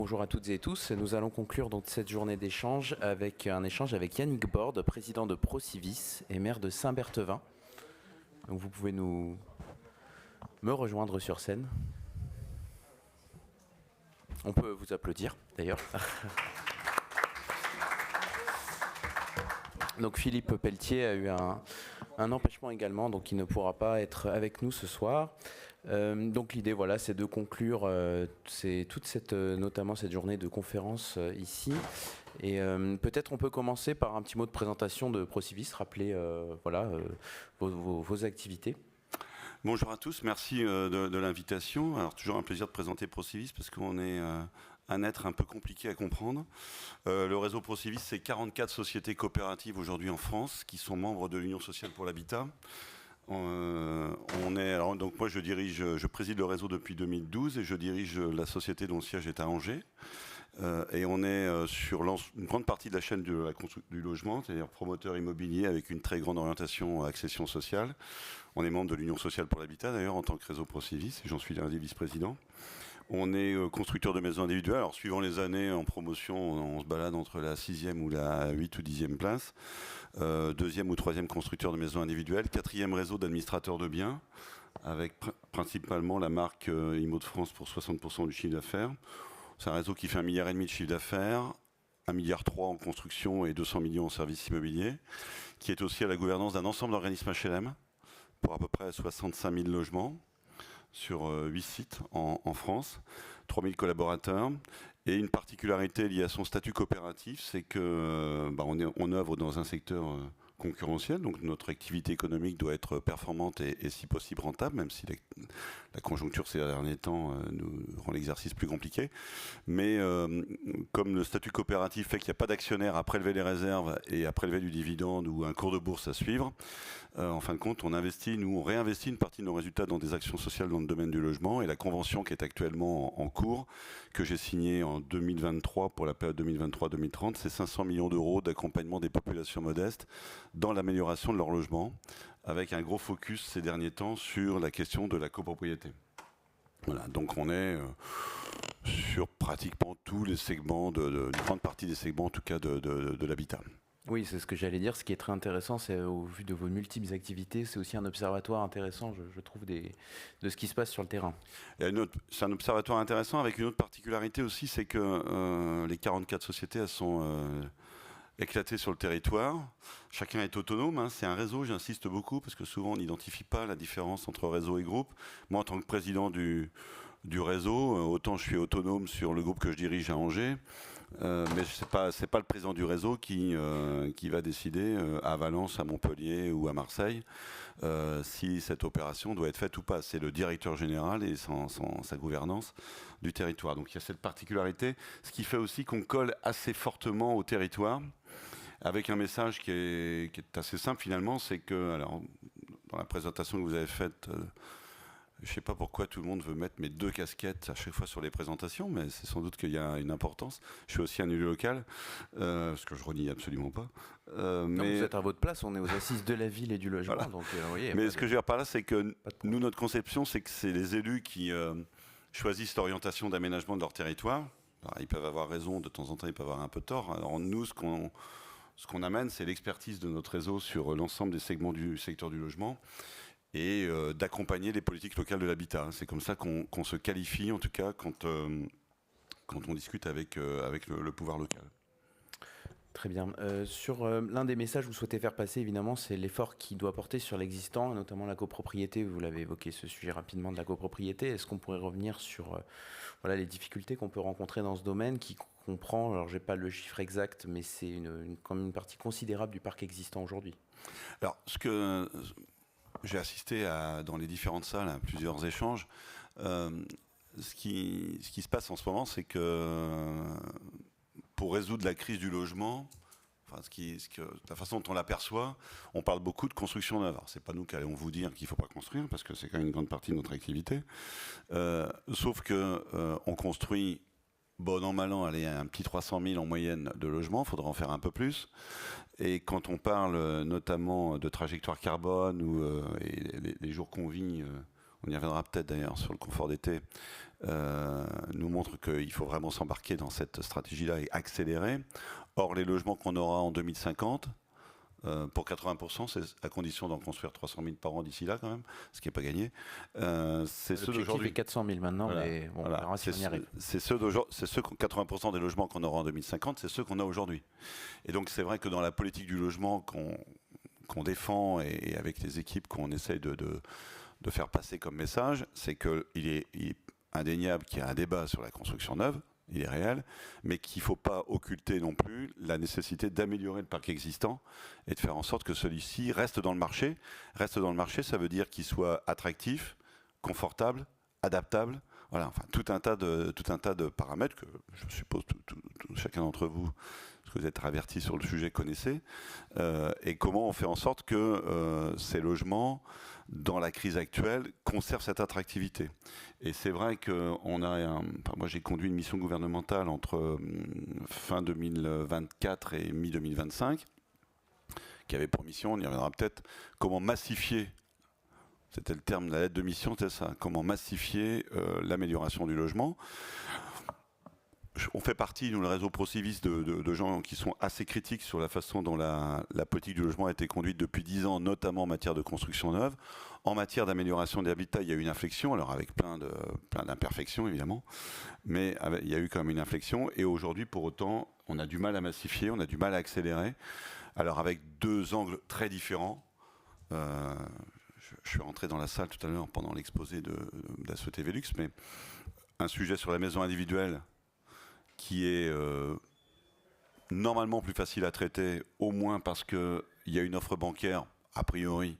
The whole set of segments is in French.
Bonjour à toutes et tous. Nous allons conclure donc cette journée d'échange avec un échange avec Yannick Borde, président de Procivis et maire de Saint-Berthevin. Donc vous pouvez me rejoindre sur scène. On peut vous applaudir d'ailleurs. Donc Philippe Pelletier a eu un empêchement également, donc il ne pourra pas être avec nous ce soir. Donc l'idée, voilà, c'est de conclure notamment cette journée de conférence ici. Et peut-être on peut commencer par un petit mot de présentation de Procivis, rappeler vos activités. Bonjour à tous, merci de l'invitation. Alors toujours un plaisir de présenter Procivis parce qu'on est un être un peu compliqué à comprendre. Le réseau Procivis, c'est 44 sociétés coopératives aujourd'hui en France qui sont membres de l'Union sociale pour l'habitat. Donc moi je préside le réseau depuis 2012 et je dirige la société dont le siège est à Angers. Et on est sur une grande partie de la chaîne du logement, c'est-à-dire promoteur immobilier avec une très grande orientation à accession sociale. On est membre de l'Union sociale pour l'habitat d'ailleurs en tant que réseau Procivis, et j'en suis l'un des vice-présidents. On est constructeur de maisons individuelles. Alors suivant les années en promotion, on se balade entre la 6e ou la 8 ou 10e place. 2e ou 3e constructeur de maisons individuelles. 4e réseau d'administrateurs de biens, avec principalement la marque Immo de France pour 60% du chiffre d'affaires. C'est un réseau qui fait 1,5 milliard de chiffre d'affaires, 1,3 milliard en construction et 200 millions en services immobiliers, qui est aussi à la gouvernance d'un ensemble d'organismes HLM pour à peu près 65 000 logements sur 8 sites en France, 3 000 collaborateurs. Et une particularité liée à son statut coopératif, c'est qu'on œuvre dans un secteur concurrentiel, donc notre activité économique doit être performante et si possible rentable, même si la conjoncture ces derniers temps nous rend l'exercice plus compliqué. Mais comme le statut coopératif fait qu'il n'y a pas d'actionnaire à prélever les réserves et à prélever du dividende ou un cours de bourse à suivre, en fin de compte, on réinvestit une partie de nos résultats dans des actions sociales dans le domaine du logement. Et la convention qui est actuellement en cours, que j'ai signée en 2023 pour la période 2023-2030, c'est 500 millions d'euros d'accompagnement des populations modestes dans l'amélioration de leur logement, avec un gros focus ces derniers temps sur la question de la copropriété. Voilà, donc on est sur pratiquement tous les segments, une grande partie des segments en tout cas de l'habitat. Oui, c'est ce que j'allais dire. Ce qui est très intéressant, c'est au vu de vos multiples activités, c'est aussi un observatoire intéressant, je trouve, de ce qui se passe sur le terrain. C'est un observatoire intéressant avec une autre particularité aussi, c'est que les 44 sociétés, elles sont éclatées sur le territoire. Chacun est autonome, hein. C'est un réseau, j'insiste beaucoup, parce que souvent on n'identifie pas la différence entre réseau et groupe. Moi, en tant que président du réseau, autant je suis autonome sur le groupe que je dirige à Angers, mais c'est pas le président du réseau qui va décider à Valence, à Montpellier ou à Marseille si cette opération doit être faite ou pas. C'est le directeur général et sa gouvernance du territoire. Donc il y a cette particularité, ce qui fait aussi qu'on colle assez fortement au territoire, avec un message qui est assez simple finalement, c'est que, alors, dans la présentation que vous avez faite, je ne sais pas pourquoi tout le monde veut mettre mes 2 casquettes à chaque fois sur les présentations, mais c'est sans doute qu'il y a une importance. Je suis aussi un élu local, ce que je renie absolument pas. Mais vous êtes à votre place, on est aux assises de la ville et du logement. Voilà. Donc, oui, mais ce que je veux dire par là, c'est que nous, notre conception, c'est que c'est les élus qui choisissent l'orientation d'aménagement de leur territoire. Alors, ils peuvent avoir raison, de temps en temps, ils peuvent avoir un peu tort. Alors, nous, ce qu'on amène, c'est l'expertise de notre réseau sur l'ensemble des segments du secteur du logement, et d'accompagner les politiques locales de l'habitat. C'est comme ça qu'on se qualifie, en tout cas, quand on discute avec le pouvoir local. Très bien. Sur l'un des messages que vous souhaitez faire passer, évidemment, c'est l'effort qui doit porter sur l'existant, notamment la copropriété. Vous l'avez évoqué, ce sujet rapidement de la copropriété. Est-ce qu'on pourrait revenir sur les difficultés qu'on peut rencontrer dans ce domaine qui comprend, alors je n'ai pas le chiffre exact, mais c'est quand même une partie considérable du parc existant aujourd'hui. Alors, j'ai assisté dans les différentes salles à plusieurs échanges. Ce qui se passe en ce moment, c'est que pour résoudre la crise du logement, la façon dont on l'aperçoit, on parle beaucoup de construction neuve. Alors, c'est pas nous qui allons vous dire qu'il ne faut pas construire, parce que c'est quand même une grande partie de notre activité. Sauf que on construit, bon an, mal an, allez, un petit 300 000 en moyenne de logements, il faudra en faire un peu plus. Et quand on parle notamment de trajectoire carbone ou les jours qu'on vit on y reviendra peut-être d'ailleurs sur le confort d'été, nous montre qu'il faut vraiment s'embarquer dans cette stratégie-là et accélérer. Or, les logements qu'on aura en 2050, pour 80%, c'est à condition d'en construire 300 000 par an d'ici là quand même, ce qui n'est pas gagné. C'est ceux d'aujourd'hui. Fait 400 000 maintenant, voilà. Mais bon, voilà. On verra si on y arrive. C'est ceux 80% des logements qu'on aura en 2050, c'est ceux qu'on a aujourd'hui. Et donc c'est vrai que dans la politique du logement qu'on défend et avec les équipes qu'on essaye de faire passer comme message, c'est qu'il est indéniable qu'il y a un débat sur la construction neuve. Il est réel, mais qu'il ne faut pas occulter non plus la nécessité d'améliorer le parc existant et de faire en sorte que celui-ci reste dans le marché. Reste dans le marché, ça veut dire qu'il soit attractif, confortable, adaptable. Voilà, enfin, tout un tas de paramètres que je suppose chacun d'entre vous, parce que vous êtes avertis sur le sujet, connaissez. Et comment on fait en sorte que ces logements, dans la crise actuelle, conservent cette attractivité. Et c'est vrai que moi j'ai conduit une mission gouvernementale entre fin 2024 et mi-2025, qui avait pour mission, on y reviendra peut-être, comment massifier, c'était le terme de la lettre de mission, c'était ça, comment massifier l'amélioration du logement. On fait partie, nous, le réseau Procivis, de gens qui sont assez critiques sur la façon dont la politique du logement a été conduite depuis 10 ans, notamment en matière de construction neuve. En matière d'amélioration des habitats, il y a eu une inflexion, alors avec plein d'imperfections, évidemment, mais il y a eu quand même une inflexion. Et aujourd'hui, pour autant, on a du mal à massifier, on a du mal à accélérer. Alors avec deux angles très différents. Je suis rentré dans la salle tout à l'heure pendant l'exposé d'Assoté Velux, mais un sujet sur la maison individuelle, qui est normalement plus facile à traiter, au moins parce qu'il y a une offre bancaire, a priori,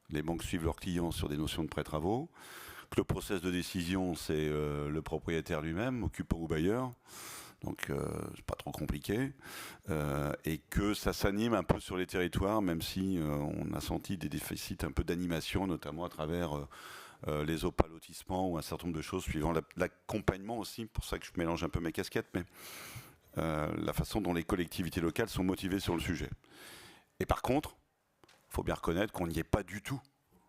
les banques suivent leurs clients sur des notions de prêt-travaux, que le process de décision, c'est le propriétaire lui-même, occupant ou bailleur, donc c'est pas trop compliqué, et que ça s'anime un peu sur les territoires, même si on a senti des déficits un peu d'animation, notamment à travers les opalotissements ou un certain nombre de choses suivant l'accompagnement aussi, pour ça que je mélange un peu mes casquettes, mais la façon dont les collectivités locales sont motivées sur le sujet. Et par contre, il faut bien reconnaître qu'on n'y est pas du tout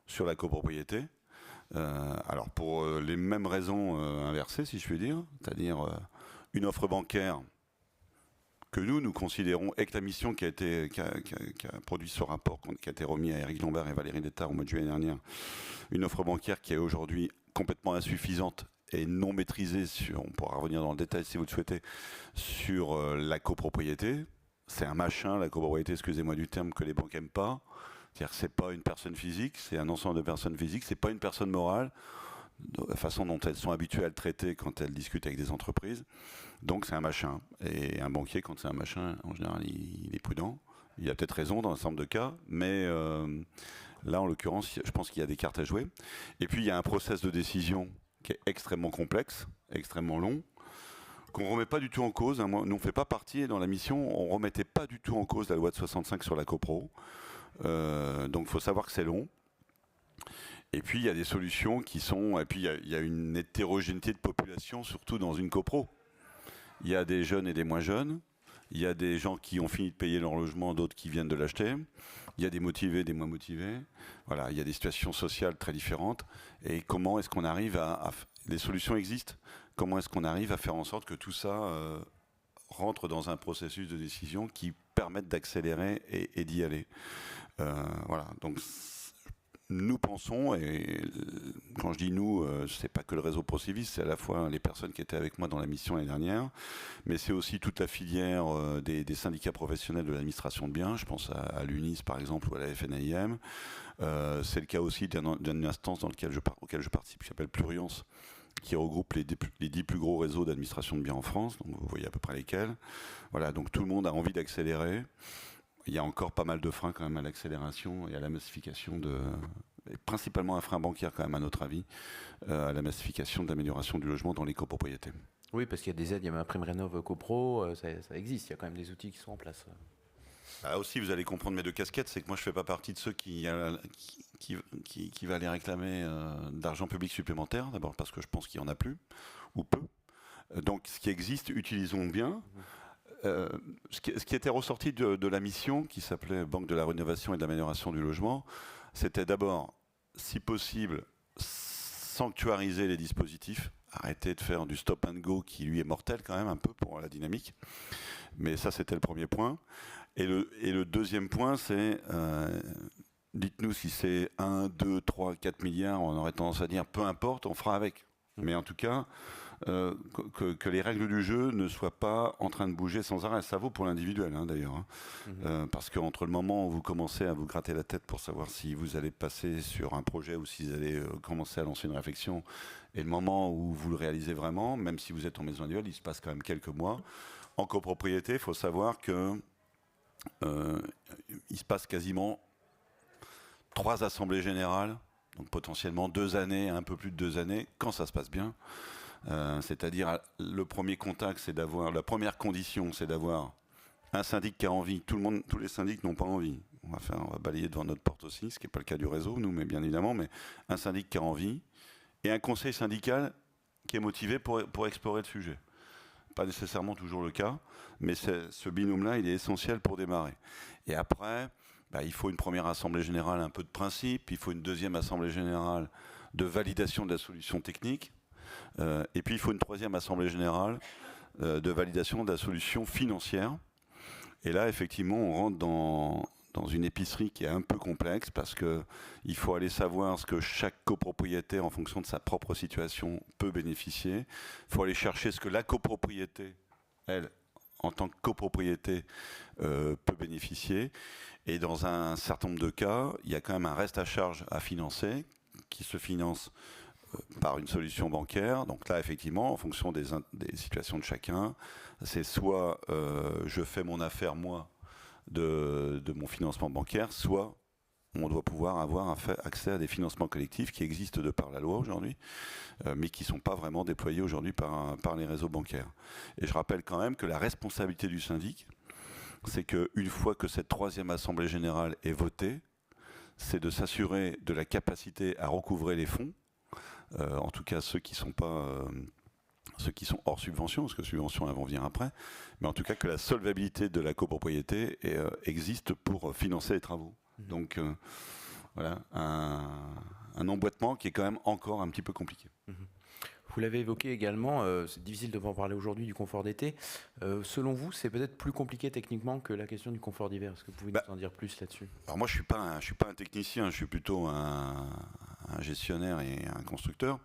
sur la copropriété. Alors pour les mêmes raisons inversées, si je puis dire, c'est-à-dire une offre bancaire que nous considérons, avec la mission qui a produit ce rapport, qui a été remis à Éric Lombard et Valérie Létard au mois de juillet dernier, une offre bancaire qui est aujourd'hui complètement insuffisante et non maîtrisée, on pourra revenir dans le détail si vous le souhaitez, sur la copropriété. C'est un machin, la copropriété, excusez-moi du terme, que les banques n'aiment pas. C'est-à-dire que ce n'est pas une personne physique, c'est un ensemble de personnes physiques, ce n'est pas une personne morale, de la façon dont elles sont habituées à le traiter quand elles discutent avec des entreprises. Donc c'est un machin. Et un banquier, quand c'est un machin, en général, il est prudent. Il a peut-être raison dans un certain nombre de cas, mais là, en l'occurrence, je pense qu'il y a des cartes à jouer. Et puis, il y a un process de décision qui est extrêmement complexe, extrêmement long, qu'on ne remet pas du tout en cause. Nous, on ne fait pas partie, dans la mission, on ne remettait pas du tout en cause la loi de 65 sur la copro. Donc, il faut savoir que c'est long. Et puis, il y a des solutions qui sont... Et puis, il y a une hétérogénéité de population, surtout dans une copro. Il y a des jeunes et des moins jeunes. Il y a des gens qui ont fini de payer leur logement, d'autres qui viennent de l'acheter. Il y a des motivés, des moins motivés. Voilà, il y a des situations sociales très différentes. Et comment est-ce qu'on arrive les solutions existent. Comment est-ce qu'on arrive à faire en sorte que tout ça rentre dans un processus de décision qui permette d'accélérer et d'y aller. Voilà, donc... Nous pensons, et quand je dis nous, c'est pas que le réseau Procivis, c'est à la fois les personnes qui étaient avec moi dans la mission l'année dernière, mais c'est aussi toute la filière des syndicats professionnels de l'administration de biens. Je pense à l'UNIS par exemple ou à la FNAIM. C'est le cas aussi d'une instance auquel je participe qui s'appelle Pluriance, qui regroupe les 10 plus gros réseaux d'administration de biens en France. Donc vous voyez à peu près lesquels. Voilà, donc tout le monde a envie d'accélérer. Il y a encore pas mal de freins quand même à l'accélération et à la massification principalement un frein bancaire quand même à notre avis, à la massification de l'amélioration du logement dans les copropriétés. Oui, parce qu'il y a des aides, il y a ma prime rénov copro, ça existe, il y a quand même des outils qui sont en place. Là aussi, vous allez comprendre mes deux casquettes, c'est que moi je ne fais pas partie de ceux qui va aller réclamer d'argent public supplémentaire, d'abord parce que je pense qu'il n'y en a plus, ou peu. Donc ce qui existe, utilisons bien. Ce qui était ressorti de la mission qui s'appelait Banque de la rénovation et de l'amélioration du logement, c'était d'abord, si possible, sanctuariser les dispositifs, arrêter de faire du stop and go qui lui est mortel quand même un peu pour la dynamique. Mais ça, c'était le premier point. Et le deuxième point, c'est, dites-nous si c'est 1, 2, 3, 4 milliards, on aurait tendance à dire peu importe, on fera avec. Mais en tout cas, que les règles du jeu ne soient pas en train de bouger sans arrêt. Ça vaut pour l'individuel d'ailleurs. Parce qu'entre le moment où vous commencez à vous gratter la tête pour savoir si vous allez passer sur un projet ou si vous allez commencer à lancer une réflexion, et le moment où vous le réalisez vraiment, même si vous êtes en maison individuelle, il se passe quand même quelques mois. En copropriété, il faut savoir que il se passe quasiment 3 assemblées générales, donc potentiellement 2 années, un peu plus de 2 années, quand ça se passe bien. C'est-à-dire, le premier contact, c'est d'avoir, la première condition, c'est d'avoir un syndic qui a envie. Tous les syndics n'ont pas envie. On va balayer devant notre porte aussi, ce qui n'est pas le cas du réseau, nous, mais bien évidemment, mais un syndic qui a envie et un conseil syndical qui est motivé pour explorer le sujet. Pas nécessairement toujours le cas, mais ce binôme-là, il est essentiel pour démarrer. Et après, il faut une première assemblée générale un peu de principe, il faut une deuxième assemblée générale de validation de la solution technique, et puis il faut une troisième assemblée générale de validation de la solution financière. Et là, effectivement, on rentre dans une épicerie qui est un peu complexe parce qu'il faut aller savoir ce que chaque copropriétaire, en fonction de sa propre situation, peut bénéficier. Il faut aller chercher ce que la copropriété, elle, en tant que copropriété, peut bénéficier. Et dans un certain nombre de cas, il y a quand même un reste à charge à financer qui se finance par une solution bancaire. Donc là, effectivement, en fonction des situations de chacun, c'est soit je fais mon affaire, moi, de mon financement bancaire, soit on doit pouvoir avoir accès à des financements collectifs qui existent de par la loi aujourd'hui, mais qui ne sont pas vraiment déployés aujourd'hui par les réseaux bancaires. Et je rappelle quand même que la responsabilité du syndic, c'est qu'une fois que cette troisième assemblée générale est votée, c'est de s'assurer de la capacité à recouvrer les fonds, en tout cas ceux qui sont hors subvention, parce que subventions elles vont venir après, mais en tout cas que la solvabilité de la copropriété existe pour financer les travaux. Donc voilà, un emboîtement qui est quand même encore un petit peu compliqué. Vous l'avez évoqué également, c'est difficile de en parler aujourd'hui du confort d'été. Selon vous, c'est peut-être plus compliqué techniquement que la question du confort d'hiver. Est-ce que vous pouvez nous en dire plus là-dessus ? Alors moi, je suis pas un technicien, je suis plutôt un gestionnaire et un constructeur.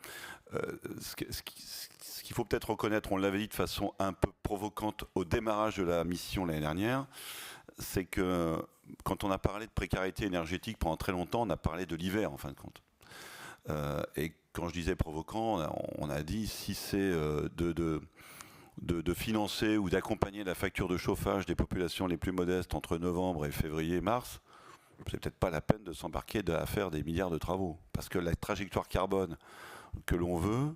Ce qu'il faut peut-être reconnaître, on l'avait dit de façon un peu provocante au démarrage de la mission l'année dernière, c'est que quand on a parlé de précarité énergétique pendant très longtemps, on a parlé de l'hiver en fin de compte. Et quand je disais provocant, on a dit si c'est de financer ou d'accompagner la facture de chauffage des populations les plus modestes entre novembre et février-mars, c'est peut-être pas la peine de s'embarquer à faire des milliards de travaux. Parce que la trajectoire carbone que l'on veut,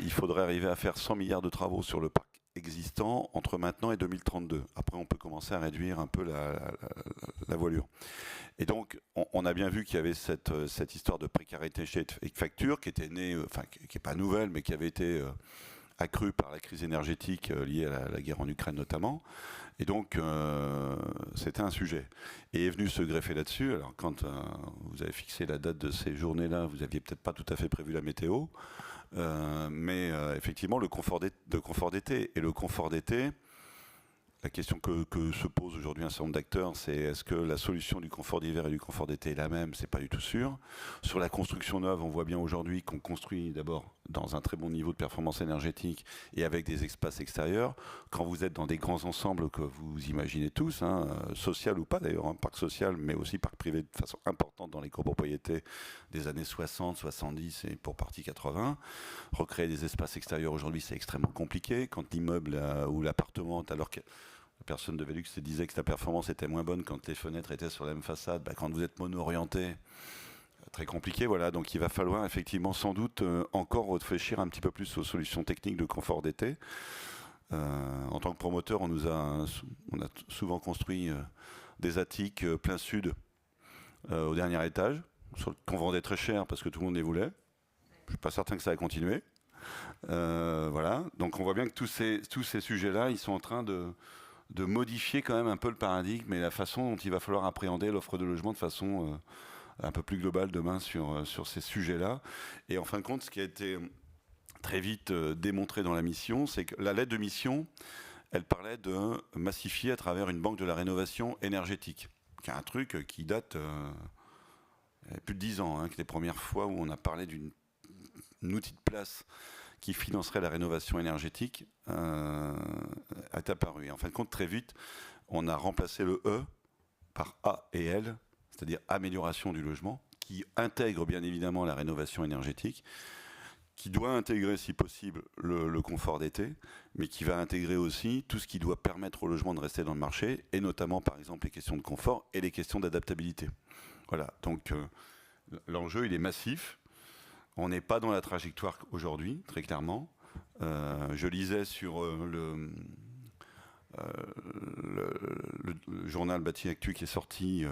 il faudrait arriver à faire 100 milliards de travaux sur le parc existant entre maintenant et 2032. Après, on peut commencer à réduire un peu la voilure. Et donc, on a bien vu qu'il y avait cette histoire de précarité chez facture qui était née, qui n'est pas nouvelle, mais qui avait été accrue par la crise énergétique liée à la guerre en Ukraine notamment. Et donc, c'était un sujet. Et est venu se greffer là-dessus. Alors, quand vous avez fixé la date de ces journées-là, vous n'aviez peut-être pas tout à fait prévu la météo. Mais effectivement, le confort d'été. Et le confort d'été, la question que se pose aujourd'hui un certain nombre d'acteurs, c'est est-ce que la solution du confort d'hiver et du confort d'été est la même? C'est pas du tout sûr. Sur la construction neuve, on voit bien aujourd'hui qu'on construit d'abord dans un très bon niveau de performance énergétique et avec des espaces extérieurs. Quand vous êtes dans des grands ensembles que vous imaginez tous, social ou pas d'ailleurs, parc social, mais aussi parc privé de façon importante dans les copropriétés des années 60, 70 et pour partie 80, recréer des espaces extérieurs aujourd'hui, c'est extrêmement compliqué. Quand l'immeuble ou l'appartement, alors que la personne de Velux se disait que sa performance était moins bonne quand les fenêtres étaient sur la même façade. Quand vous êtes mono-orienté, très compliqué. Voilà. Donc il va falloir effectivement sans doute encore réfléchir un petit peu plus aux solutions techniques de confort d'été. En tant que promoteur, on a souvent construit des attiques plein sud au dernier étage, qu'on vendait très cher parce que tout le monde les voulait. Je ne suis pas certain que ça a continué. Voilà. Donc on voit bien que tous ces sujets-là, ils sont en train de modifier quand même un peu le paradigme et la façon dont il va falloir appréhender l'offre de logement de façon un peu plus globale demain sur ces sujets-là. Et en fin de compte, ce qui a été très vite démontré dans la mission, c'est que la lettre de mission, elle parlait de massifier à travers une banque de la rénovation énergétique, qui est un truc qui date plus de 10 ans, que les premières fois où on a parlé d'un outil de place qui financerait la rénovation énergétique est apparu. Et en fin de compte, très vite, on a remplacé le E par A et L, c'est-à-dire amélioration du logement, qui intègre bien évidemment la rénovation énergétique, qui doit intégrer, si possible, le confort d'été, mais qui va intégrer aussi tout ce qui doit permettre au logement de rester dans le marché, et notamment, par exemple, les questions de confort et les questions d'adaptabilité. Voilà, donc l'enjeu, il est massif. On n'est pas dans la trajectoire aujourd'hui, très clairement. Je lisais sur le journal Bâti Actu qui est sorti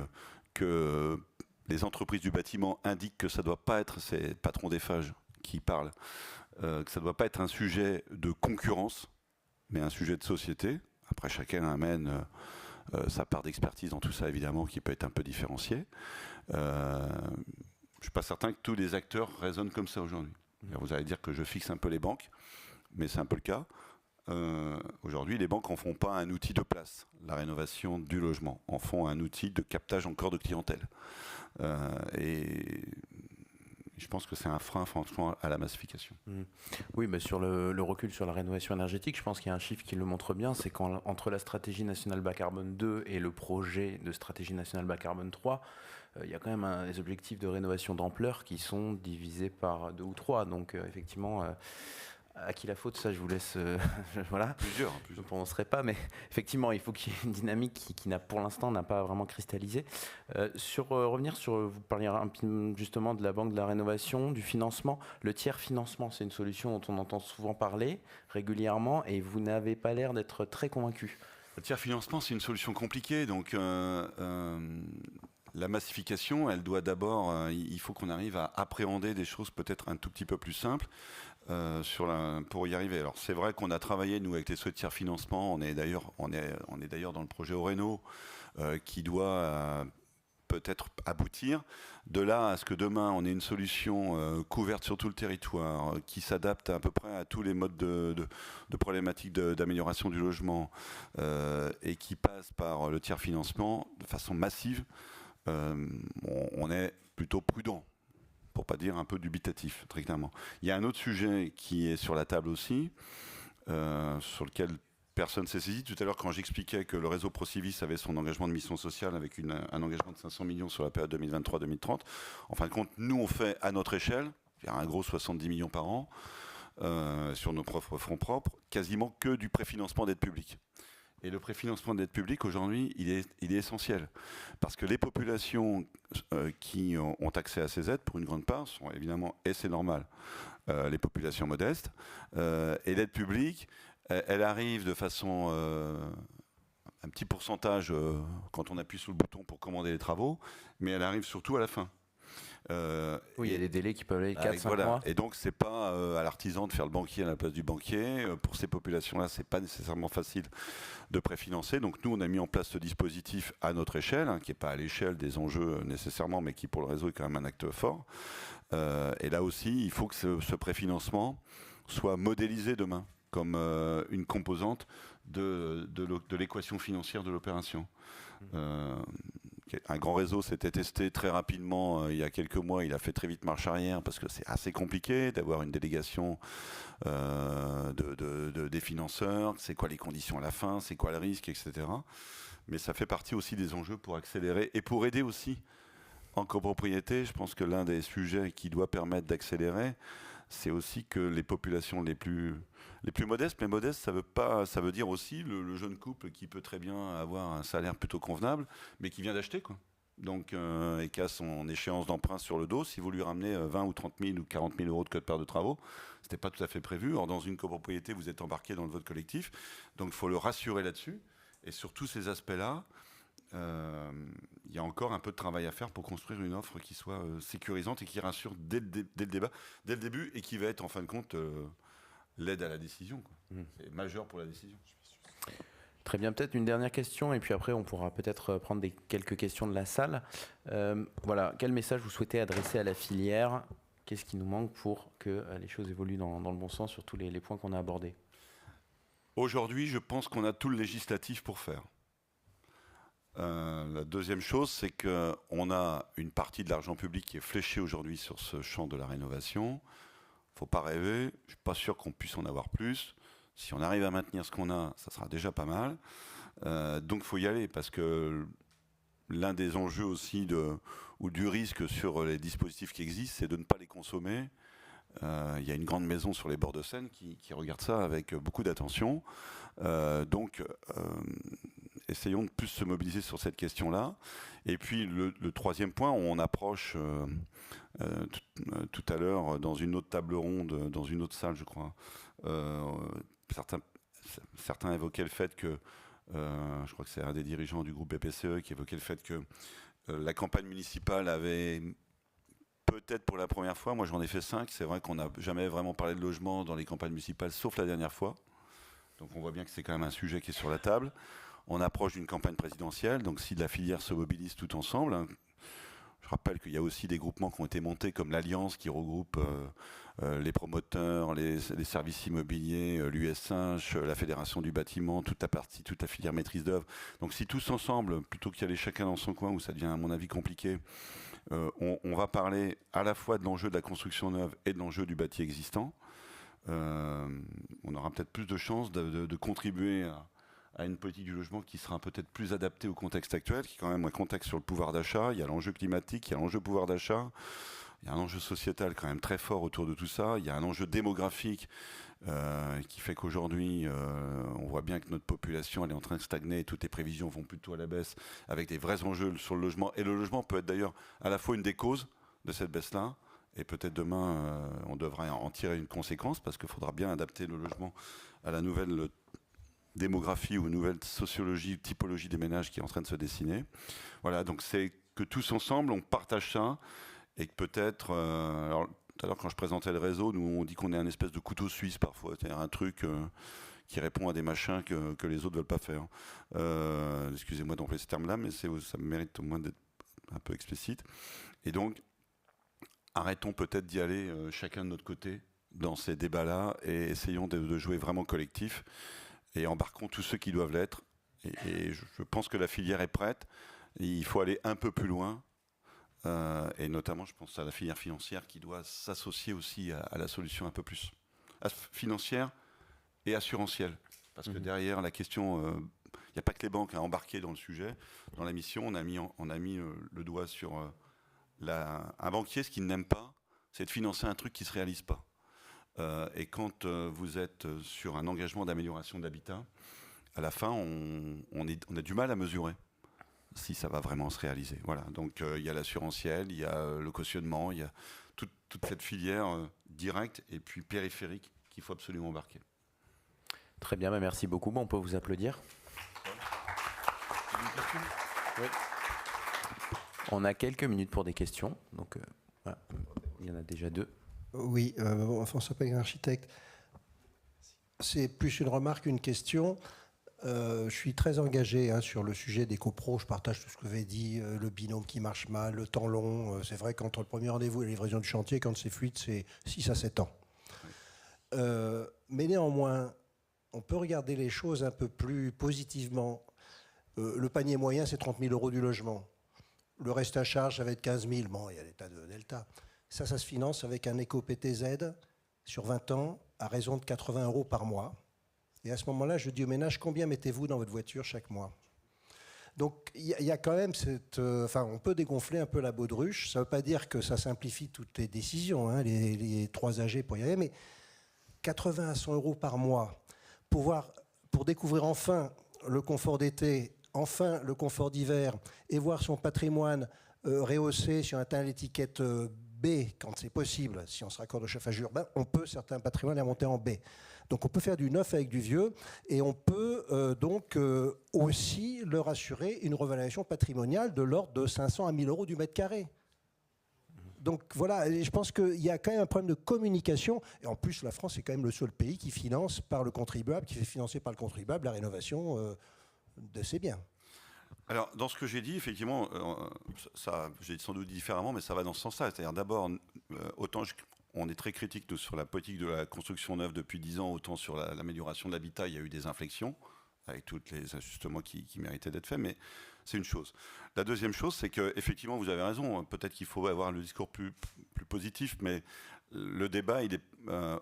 que les entreprises du bâtiment indiquent que ça ne doit pas être, c'est le patron d'Eiffage qui parle, que ça ne doit pas être un sujet de concurrence, mais un sujet de société. Après, chacun amène sa part d'expertise dans tout ça, évidemment, qui peut être un peu différenciée. Je ne suis pas certain que tous les acteurs raisonnent comme ça aujourd'hui. Vous allez dire que je fixe un peu les banques, mais c'est un peu le cas. Aujourd'hui, les banques n'en font pas un outil de place, la rénovation du logement. En font un outil de captage encore de clientèle. Et je pense que c'est un frein, franchement, à la massification. Oui, mais sur le recul sur la rénovation énergétique, je pense qu'il y a un chiffre qui le montre bien, c'est qu'entre la stratégie nationale bas carbone 2 et le projet de stratégie nationale bas carbone 3, il y a quand même des objectifs de rénovation d'ampleur qui sont divisés par 2 ou 3. Donc effectivement, à qui la faute, ça je vous laisse... voilà, Plusieurs. je ne prononcerai pas, mais effectivement, il faut qu'il y ait une dynamique qui n'a, pour l'instant, n'a pas vraiment cristallisé. Revenir sur, vous parliez justement de la banque de la rénovation, du financement. Le tiers financement, c'est une solution dont on entend souvent parler régulièrement, et vous n'avez pas l'air d'être très convaincu. Le tiers financement, c'est une solution compliquée, donc la massification, elle doit d'abord, il faut qu'on arrive à appréhender des choses peut-être un tout petit peu plus simples pour y arriver. Alors c'est vrai qu'on a travaillé nous avec les souhaits de tiers financement, on est d'ailleurs dans le projet Oreno qui doit peut-être aboutir. De là à ce que demain on ait une solution couverte sur tout le territoire, qui s'adapte à peu près à tous les modes de problématiques d'amélioration du logement et qui passe par le tiers financement de façon massive, on est plutôt prudent, pour pas dire un peu dubitatif, très clairement. Il y a un autre sujet qui est sur la table aussi, sur lequel personne s'est saisi. Tout à l'heure, quand j'expliquais que le réseau Procivis avait son engagement de mission sociale avec un engagement de 500 millions sur la période 2023-2030, en fin de compte, nous, on fait à notre échelle, un gros 70 millions par an, sur nos propres fonds propres, quasiment que du préfinancement d'aide publique. Et le préfinancement d'aide publique, aujourd'hui, il est essentiel. Parce que les populations qui ont accès à ces aides, pour une grande part, sont évidemment, et c'est normal, les populations modestes. Et l'aide publique, elle arrive de façon... un petit pourcentage quand on appuie sur le bouton pour commander les travaux, mais elle arrive surtout à la fin. Oui, il y a des délais qui peuvent aller 4-5 mois. Et donc, c'est pas à l'artisan de faire le banquier à la place du banquier. Pour ces populations-là, c'est pas nécessairement facile de préfinancer. Donc, nous, on a mis en place ce dispositif à notre échelle, qui n'est pas à l'échelle des enjeux nécessairement, mais qui, pour le réseau, est quand même un acte fort. Et là aussi, il faut que ce préfinancement soit modélisé demain comme une composante de l'équation financière de l'opération. Un grand réseau s'était testé très rapidement il y a quelques mois. Il a fait très vite marche arrière parce que c'est assez compliqué d'avoir une délégation des financeurs. C'est quoi les conditions à la fin, c'est quoi le risque, etc. Mais ça fait partie aussi des enjeux pour accélérer et pour aider aussi en copropriété. Je pense que l'un des sujets qui doit permettre d'accélérer, c'est aussi que les populations les plus modestes, mais modestes, ça veut dire aussi le jeune couple qui peut très bien avoir un salaire plutôt convenable, mais qui vient d'acheter, quoi. Donc, et qui a son échéance d'emprunt sur le dos. Si vous lui ramenez 20 ou 30 000 ou 40 000 euros de code-part de travaux, ce n'était pas tout à fait prévu. Or, dans une copropriété, vous êtes embarqué dans le vote collectif. Donc, il faut le rassurer là-dessus. Et sur tous ces aspects-là, il y a encore un peu de travail à faire pour construire une offre qui soit sécurisante et qui rassure dès le début, et qui va être en fin de compte l'aide à la décision, quoi. C'est majeur pour la décision. Très bien, peut-être une dernière question et puis après on pourra peut-être prendre quelques questions de la salle. Voilà, quel message vous souhaitez adresser à la filière? Qu'est-ce qui nous manque pour que les choses évoluent dans le bon sens sur tous les points qu'on a abordés? Aujourd'hui, je pense qu'on a tout le législatif pour faire. La deuxième chose, c'est qu'on a une partie de l'argent public qui est fléchée aujourd'hui sur ce champ de la rénovation. Il ne faut pas rêver, je ne suis pas sûr qu'on puisse en avoir plus. Si on arrive à maintenir ce qu'on a, ça sera déjà pas mal. Donc il faut y aller, parce que l'un des enjeux aussi ou du risque sur les dispositifs qui existent, c'est de ne pas les consommer. Il y a une grande maison sur les bords de Seine qui regarde ça avec beaucoup d'attention. Donc essayons de plus se mobiliser sur cette question-là. Et puis le troisième point, on approche tout à l'heure dans une autre table ronde, dans une autre salle, je crois. Certains évoquaient le fait que, je crois que c'est un des dirigeants du groupe BPCE qui évoquait le fait que la campagne municipale avait peut-être pour la première fois, moi j'en ai fait 5, c'est vrai qu'on n'a jamais vraiment parlé de logement dans les campagnes municipales, sauf la dernière fois. Donc on voit bien que c'est quand même un sujet qui est sur la table. On approche d'une campagne présidentielle, donc si la filière se mobilise tout ensemble, hein, je rappelle qu'il y a aussi des groupements qui ont été montés comme l'Alliance qui regroupe les promoteurs, les services immobiliers, l'US5, la Fédération du bâtiment, toute la filière maîtrise d'œuvre. Donc si tous ensemble, plutôt qu'y aller chacun dans son coin où ça devient à mon avis compliqué, on va parler à la fois de l'enjeu de la construction neuve et de l'enjeu du bâti existant. On aura peut-être plus de chances de contribuer à une politique du logement qui sera peut-être plus adaptée au contexte actuel, qui est quand même un contexte sur le pouvoir d'achat. Il y a l'enjeu climatique, il y a l'enjeu pouvoir d'achat, il y a un enjeu sociétal quand même très fort autour de tout ça. Il y a un enjeu démographique qui fait qu'aujourd'hui, on voit bien que notre population elle est en train de stagner et toutes les prévisions vont plutôt à la baisse, avec des vrais enjeux sur le logement. Et le logement peut être d'ailleurs à la fois une des causes de cette baisse-là, et peut-être demain, on devra en tirer une conséquence, parce qu'il faudra bien adapter le logement à la nouvelle démographie ou nouvelle sociologie, typologie des ménages qui est en train de se dessiner. Voilà, donc c'est que tous ensemble, on partage ça, et que peut-être... alors, tout à l'heure, quand je présentais le réseau, nous, on dit qu'on est un espèce de couteau suisse parfois, c'est-à-dire un truc qui répond à des machins que les autres ne veulent pas faire. Excusez-moi d'employer ce terme-là, mais ça me mérite au moins d'être un peu explicite. Et donc, arrêtons peut-être d'y aller chacun de notre côté dans ces débats-là et essayons de jouer vraiment collectif et embarquons tous ceux qui doivent l'être. Et je pense que la filière est prête. Il faut aller un peu plus loin. Et notamment, je pense à la filière financière qui doit s'associer aussi à la solution un peu plus financière et assurantielle. Parce que derrière la question, il n'y a pas que les banques à embarquer dans le sujet. Dans la mission, on a mis le doigt sur un banquier, ce qu'il n'aime pas, c'est de financer un truc qui ne se réalise pas. Et quand vous êtes sur un engagement d'amélioration de l'habitat, à la fin, on a du mal à mesurer si ça va vraiment se réaliser. Voilà. Donc il y a l'assurantiel, il y a le cautionnement, il y a toute cette filière directe et puis périphérique qu'il faut absolument embarquer. Très bien, merci beaucoup. Bon, on peut vous applaudir. Oui. On a quelques minutes pour des questions, donc voilà. Il y en a déjà 2. Oui, François Pellegrin, architecte. C'est plus une remarque qu'une question. Je suis très engagé sur le sujet des copros. Je partage tout ce que vous avez dit, le binôme qui marche mal, le temps long. C'est vrai qu'entre le premier rendez-vous et la livraison du chantier, quand c'est fluide, c'est 6 à 7 ans. Mais néanmoins, on peut regarder les choses un peu plus positivement. Le panier moyen, c'est 30 000 € du logement. Le reste à charge, ça va être 15 000. Bon, il y a des tas de delta. Ça se finance avec un éco-PTZ sur 20 ans à raison de 80 € par mois. Et à ce moment-là, je dis au ménage, combien mettez-vous dans votre voiture chaque mois? Donc, il y a quand même cette... on peut dégonfler un peu la baudruche. Ça ne veut pas dire que ça simplifie toutes les décisions, les 3 AG pour y aller, mais 80 à 100 € par mois pour découvrir enfin le confort d'été, enfin le confort d'hiver, et voir son patrimoine rehaussé sur un teint à l'étiquette B, quand c'est possible, si on se raccorde au chauffage urbain, on peut certains patrimoines les monter en B. Donc on peut faire du neuf avec du vieux, et on peut aussi leur assurer une revalorisation patrimoniale de l'ordre de 500 à 1000 € du mètre carré. Donc voilà, et je pense qu'il y a quand même un problème de communication. Et en plus, la France est quand même le seul pays qui finance par le contribuable, qui fait financer par le contribuable la rénovation de ses biens. Alors, dans ce que j'ai dit, effectivement, j'ai sans doute différemment, mais ça va dans ce sens-là. C'est-à-dire, d'abord, autant on est très critique nous, sur la politique de la construction neuve depuis 10 ans, autant sur l'amélioration de l'habitat, il y a eu des inflexions, avec tous les ajustements qui méritaient d'être faits, mais c'est une chose. La deuxième chose, c'est qu'effectivement, vous avez raison, peut-être qu'il faut avoir le discours plus positif, mais le débat, il est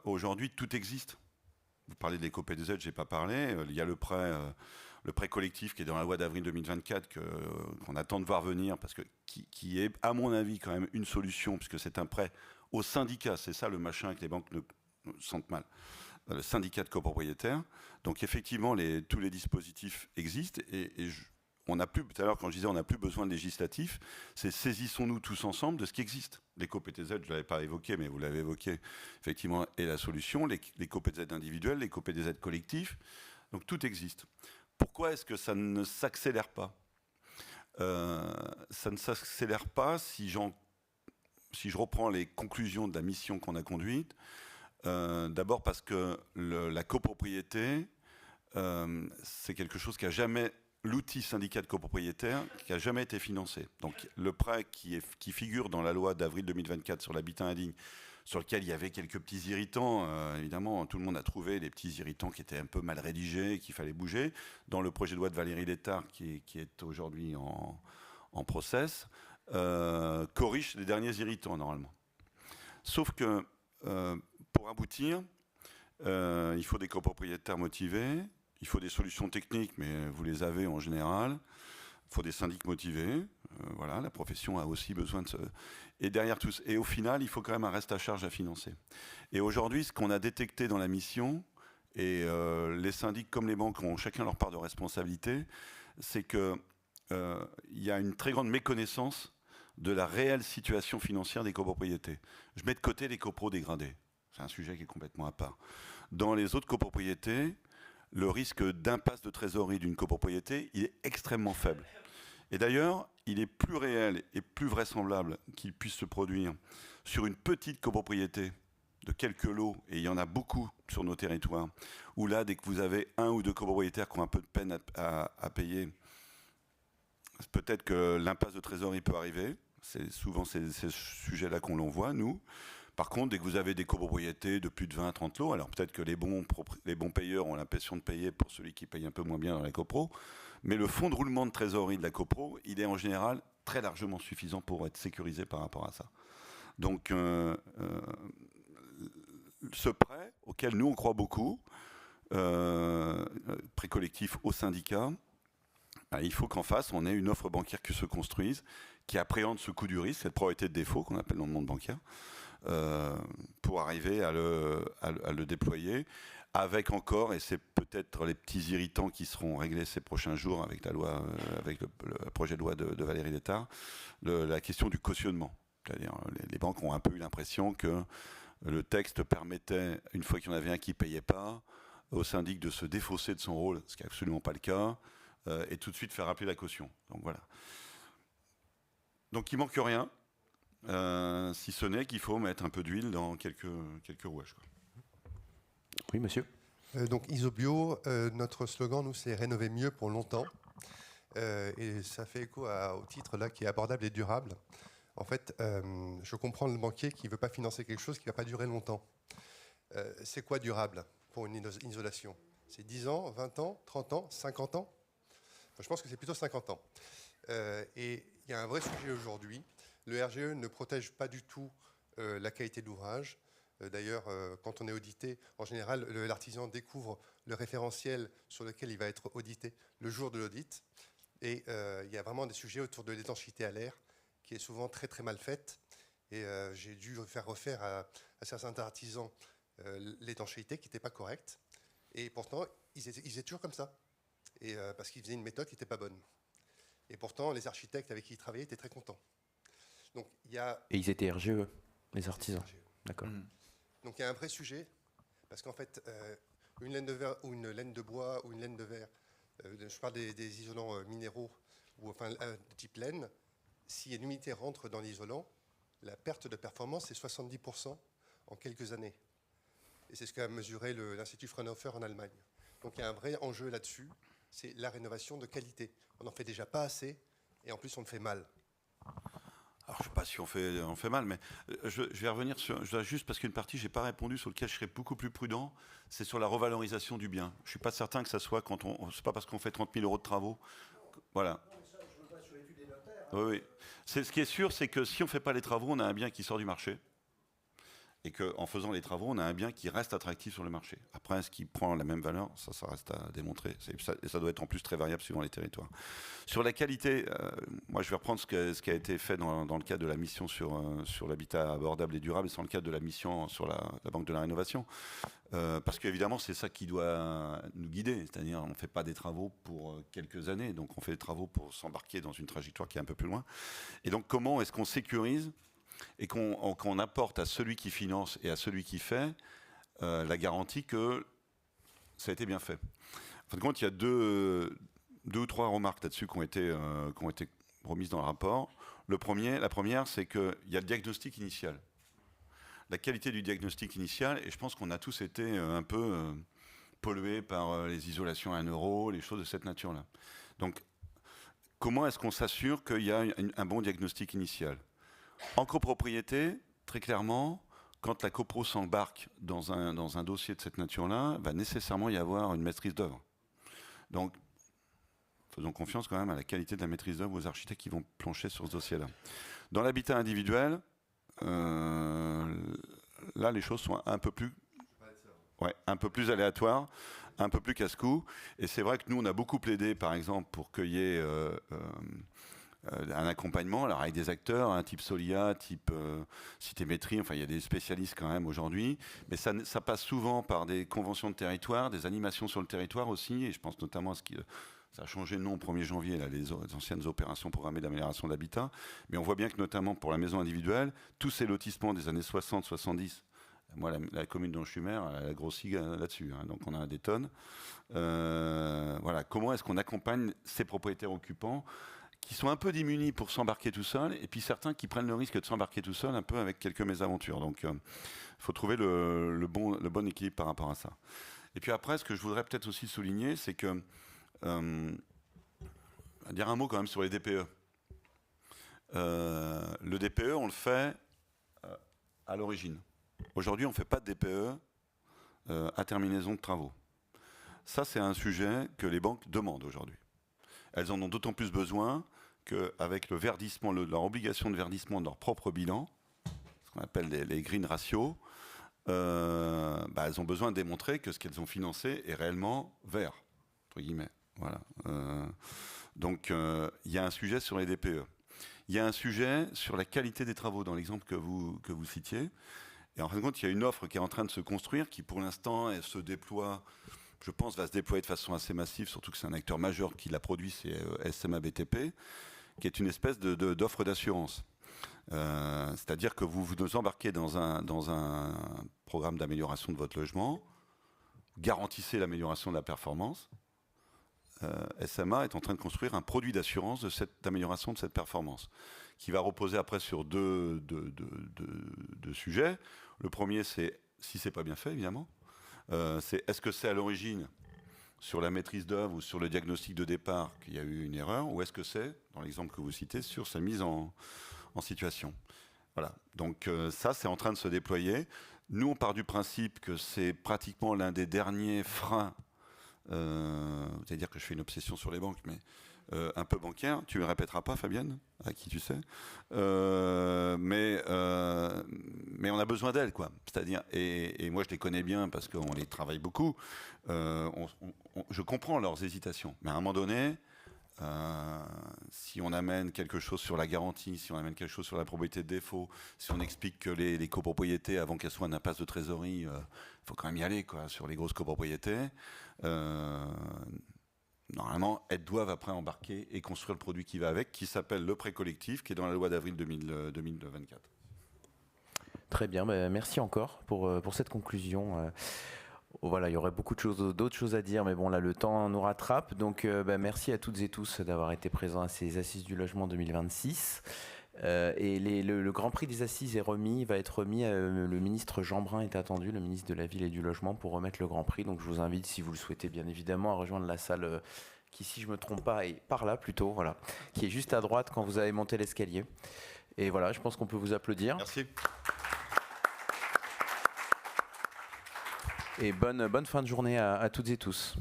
aujourd'hui, tout existe. Vous parlez de l'éco-PDZ, je n'ai pas parlé. Il y a le prêt collectif qui est dans la loi d'avril 2024 qu'on attend de voir venir, parce que qui est, à mon avis, quand même une solution, puisque c'est un prêt au syndicat. C'est ça le machin que les banques sentent mal. Le syndicat de copropriétaires. Donc effectivement, tous les dispositifs existent. On n'a plus, tout à l'heure, quand je disais on n'a plus besoin de législatif, c'est saisissons-nous tous ensemble de ce qui existe. L'éco-PTZ, je ne l'avais pas évoqué, mais vous l'avez évoqué, effectivement, est la solution. L'éco-PTZ individuel, l'éco-PTZ collectif. Donc tout existe. Pourquoi est-ce que ça ne s'accélère pas ? Ça ne s'accélère pas si je reprends les conclusions de la mission qu'on a conduite. D'abord parce que la copropriété, c'est quelque chose qui a jamais... L'outil syndicat de copropriétaires qui n'a jamais été financé. Donc le prêt qui figure dans la loi d'avril 2024 sur l'habitat indigne, sur lequel il y avait quelques petits irritants, évidemment, tout le monde a trouvé des petits irritants qui étaient un peu mal rédigés, qu'il fallait bouger. Dans le projet de loi de Valérie Létard, qui est aujourd'hui en process, corrige les derniers irritants, normalement. Sauf que, pour aboutir, il faut des copropriétaires motivés, il faut des solutions techniques, mais vous les avez en général. Il faut des syndics motivés. Voilà, la profession a aussi besoin de... Et derrière tout... Et au final, il faut quand même un reste à charge à financer. Et aujourd'hui, ce qu'on a détecté dans la mission, et les syndics comme les banques ont chacun leur part de responsabilité, c'est qu'il y a une très grande méconnaissance de la réelle situation financière des copropriétés. Je mets de côté les copros dégradés. C'est un sujet qui est complètement à part. Dans les autres copropriétés, le risque d'impasse de trésorerie d'une copropriété, il est extrêmement faible. Et d'ailleurs, il est plus réel et plus vraisemblable qu'il puisse se produire sur une petite copropriété de quelques lots, et il y en a beaucoup sur nos territoires, où là, dès que vous avez un ou deux copropriétaires qui ont un peu de peine à payer, peut-être que l'impasse de trésorerie peut arriver. C'est souvent ces sujets-là qu'on l'on voit, nous. Par contre, dès que vous avez des copropriétés de plus de 20 à 30 lots, alors peut-être que les bons payeurs ont l'impression de payer pour celui qui paye un peu moins bien dans la copro, mais le fonds de roulement de trésorerie de la copro, il est en général très largement suffisant pour être sécurisé par rapport à ça. Donc, ce prêt, auquel nous on croit beaucoup, prêt collectif au syndicat, il faut qu'en face, on ait une offre bancaire qui se construise, qui appréhende ce coût du risque, cette probabilité de défaut qu'on appelle dans le monde bancaire, pour arriver à le déployer, avec encore, et c'est peut-être les petits irritants qui seront réglés ces prochains jours avec la loi, avec le projet de loi de Valérie Létard, la question du cautionnement. C'est-à-dire, les banques ont un peu eu l'impression que le texte permettait, une fois qu'il y en avait un qui ne payait pas, au syndic de se défausser de son rôle, ce qui n'est absolument pas le cas, et tout de suite faire appeler la caution. Donc voilà. Donc il ne manque rien, si ce n'est qu'il faut mettre un peu d'huile dans quelques rouages, quoi. Oui, monsieur. Donc Isobio, notre slogan, nous, c'est rénover mieux pour longtemps. Et ça fait écho au titre là qui est abordable et durable. En fait, je comprends le banquier qui ne veut pas financer quelque chose qui ne va pas durer longtemps. C'est quoi durable pour une isolation ? C'est 10 ans, 20 ans, 30 ans, 50 ans ? Enfin, je pense que c'est plutôt 50 ans. Et il y a un vrai sujet aujourd'hui. Le RGE ne protège pas du tout la qualité de l'ouvrage. D'ailleurs, quand on est audité, en général, l'artisan découvre le référentiel sur lequel il va être audité le jour de l'audit. Et il y a vraiment des sujets autour de l'étanchéité à l'air qui est souvent très très mal faite. Et j'ai dû faire refaire à certains artisans l'étanchéité qui n'était pas correcte. Et pourtant, ils étaient toujours comme ça. Et, parce qu'ils faisaient une méthode qui n'était pas bonne. Et pourtant, les architectes avec qui ils travaillaient étaient très contents. Donc, Et ils étaient RGE, les artisans. D'accord. Donc il y a un vrai sujet, parce qu'en fait, une laine de verre ou une laine de bois ou une laine de verre, je parle des isolants minéraux, ou enfin de type laine, si l'humidité rentre dans l'isolant, la perte de performance, c'est 70% en quelques années. Et c'est ce qu'a mesuré l'Institut Fraunhofer en Allemagne. Donc il y a un vrai enjeu là-dessus, c'est la rénovation de qualité. On n'en fait déjà pas assez, et en plus on le fait mal. Alors, je ne sais pas si on fait mal, mais je vais revenir sur, juste parce qu'une partie, je n'ai pas répondu, sur laquelle je serais beaucoup plus prudent, c'est sur la revalorisation du bien. Je ne suis pas certain que ça soit quand c'est pas parce qu'on fait 30 000 € de travaux. Voilà. Oui, oui. Ce qui est sûr, c'est que si on ne fait pas les travaux, on a un bien qui sort du marché. Et qu'en faisant les travaux, on a un bien qui reste attractif sur le marché. Après, est-ce qu'il prend la même valeur ? Ça reste à démontrer. Et ça doit être en plus très variable suivant les territoires. Sur la qualité, moi je vais reprendre ce qui a été fait dans le cadre de la mission sur l'habitat abordable et durable, et sur le cadre de la mission sur la Banque de la Rénovation. Parce qu'évidemment, c'est ça qui doit nous guider. C'est-à-dire, on ne fait pas des travaux pour quelques années, donc on fait des travaux pour s'embarquer dans une trajectoire qui est un peu plus loin. Et donc, comment est-ce qu'on sécurise et qu'on apporte à celui qui finance et à celui qui fait la garantie que ça a été bien fait. En fin de compte, il y a deux ou trois remarques là-dessus qui ont été remises dans le rapport. La première, c'est qu'il y a le diagnostic initial. La qualité du diagnostic initial, et je pense qu'on a tous été un peu pollués par les isolations à 1 euro, les choses de cette nature-là. Donc, comment est-ce qu'on s'assure qu'il y a un bon diagnostic initial ? En copropriété, très clairement, quand la copro s'embarque dans un dossier de cette nature-là, va nécessairement y avoir une maîtrise d'œuvre. Donc, faisons confiance quand même à la qualité de la maîtrise d'œuvre aux architectes qui vont plancher sur ce dossier-là. Dans l'habitat individuel, là, les choses sont un peu plus aléatoires, un peu plus casse-cou. Et c'est vrai que nous, on a beaucoup plaidé, par exemple, pour qu'il y ait un accompagnement, alors avec des acteurs, type Solia, type Citémétrie, enfin il y a des spécialistes quand même aujourd'hui, mais ça passe souvent par des conventions de territoire, des animations sur le territoire aussi, et je pense notamment à ça a changé de nom au 1er janvier, là, les anciennes opérations programmées d'amélioration de l'habitat, mais on voit bien que notamment pour la maison individuelle, tous ces lotissements des années 60-70, moi la commune dont je suis maire, elle a grossi là-dessus, hein, donc on a des tonnes. Voilà, comment est-ce qu'on accompagne ces propriétaires occupants qui sont un peu démunis pour s'embarquer tout seul, et puis certains qui prennent le risque de s'embarquer tout seul, un peu avec quelques mésaventures. Donc, il faut trouver le bon équilibre par rapport à ça. Et puis après, ce que je voudrais peut-être aussi souligner, c'est que dire un mot quand même sur les DPE. Le DPE, on le fait à l'origine. Aujourd'hui, on ne fait pas de DPE à terminaison de travaux. Ça, c'est un sujet que les banques demandent aujourd'hui. Elles en ont d'autant plus besoin qu'avec le verdissement, leur obligation de verdissement de leur propre bilan, ce qu'on appelle les green ratios, elles ont besoin de démontrer que ce qu'elles ont financé est réellement vert, entre guillemets. Voilà. Donc, il y a un sujet sur les DPE. Il y a un sujet sur la qualité des travaux, dans l'exemple que vous citiez. Et en fin de compte, il y a une offre qui est en train de se construire, qui pour l'instant, elle se déploie, je pense, va se déployer de façon assez massive, surtout que c'est un acteur majeur qui l'a produit, c'est SMA BTP, qui est une espèce d'offre d'assurance. C'est-à-dire que vous vous embarquez dans un programme d'amélioration de votre logement, garantissez l'amélioration de la performance. SMA est en train de construire un produit d'assurance d'amélioration de cette performance, qui va reposer après sur deux sujets. Le premier, c'est si c'est pas bien fait, évidemment. C'est est-ce que c'est à l'origine sur la maîtrise d'œuvre ou sur le diagnostic de départ qu'il y a eu une erreur, ou est-ce que c'est, dans l'exemple que vous citez, sur sa mise en situation. Voilà. Donc ça, c'est en train de se déployer. Nous, on part du principe que c'est pratiquement l'un des derniers freins. Vous allez dire que je fais une obsession sur les banques, mais un peu bancaire. Tu ne me répéteras pas, Fabienne, à qui tu sais. Mais on a besoin d'elles, quoi. C'est-à-dire, et moi je les connais bien parce qu'on les travaille beaucoup. Je comprends leurs hésitations, mais à un moment donné, si on amène quelque chose sur la garantie, si on amène quelque chose sur la probabilité de défaut, si on explique que les copropriétés, avant qu'elles soient un impasse de trésorerie, il faut quand même y aller, quoi, sur les grosses copropriétés. Normalement, elles doivent après embarquer et construire le produit qui va avec, qui s'appelle le prêt collectif, qui est dans la loi d'avril 2024. Très bien, merci encore pour cette conclusion. Voilà, il y aurait beaucoup d'autres choses à dire, mais bon, là, le temps nous rattrape. Donc, merci à toutes et tous d'avoir été présents à ces Assises du Logement 2026. Et le Grand Prix des Assises va être remis, le ministre Jean Brun est attendu, le ministre de la Ville et du Logement, pour remettre le Grand Prix. Donc je vous invite, si vous le souhaitez bien évidemment, à rejoindre la salle qui, si je ne me trompe pas, est par là plutôt, voilà, qui est juste à droite quand vous avez monté l'escalier. Et voilà, je pense qu'on peut vous applaudir. Merci. Et bonne fin de journée à toutes et tous.